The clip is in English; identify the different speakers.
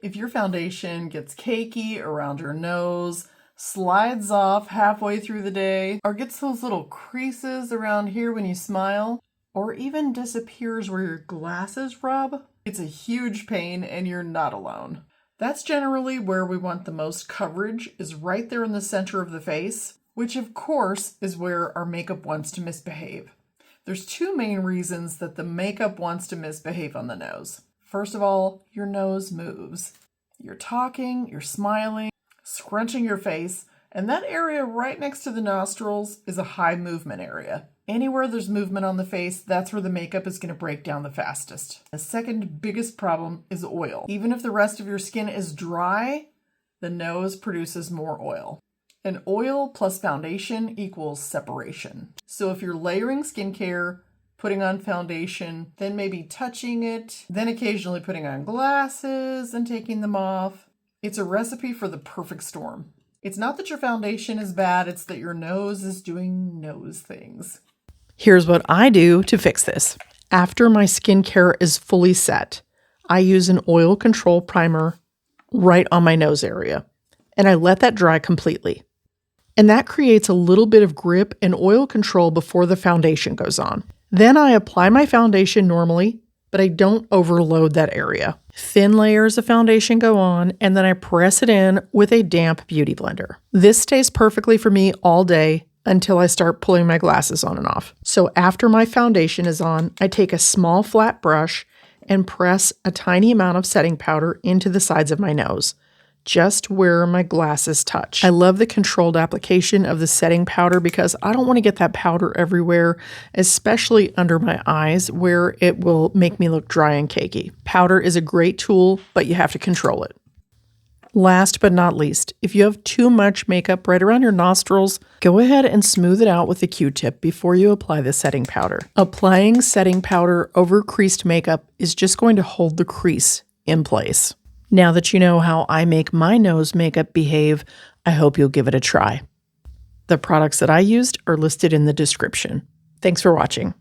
Speaker 1: If your foundation gets cakey around your nose, slides off halfway through the day, or gets those little creases around here when you smile, or even disappears where your glasses rub, it's a huge pain and you're not alone. That's generally where we want the most coverage, is right there in the center of the face, which of course is where our makeup wants to misbehave. There's two main reasons that the makeup wants to misbehave on the nose. First of all, your nose moves. You're talking, you're smiling, scrunching your face, and that area right next to the nostrils is a high movement area. Anywhere there's movement on the face, that's where the makeup is going to break down the fastest. The second biggest problem is oil. Even if the rest of your skin is dry, the nose produces more oil. And oil plus foundation equals separation. So if you're layering skincare, putting on foundation, then maybe touching it, then occasionally putting on glasses and taking them off, it's a recipe for the perfect storm. It's not that your foundation is bad, it's that your nose is doing nose things.
Speaker 2: Here's what I do to fix this. After my skincare is fully set, I use an oil control primer right on my nose area, and I let that dry completely. And that creates a little bit of grip and oil control before the foundation goes on. Then I apply my foundation normally, but I don't overload that area. Thin layers of foundation go on, and then I press it in with a damp beauty blender. This stays perfectly for me all day until I start pulling my glasses on and off. So after my foundation is on, I take a small flat brush and press a tiny amount of setting powder into the sides of my nose, just where my glasses touch. I love the controlled application of the setting powder because I don't want to get that powder everywhere, especially under my eyes where it will make me look dry and cakey. Powder is a great tool, but you have to control it. Last but not least, if you have too much makeup right around your nostrils, go ahead and smooth it out with a Q-tip before you apply the setting powder. Applying setting powder over creased makeup is just going to hold the crease in place. Now that you know how I make my nose makeup behave, I hope you'll give it a try. The products that I used are listed in the description. Thanks for watching.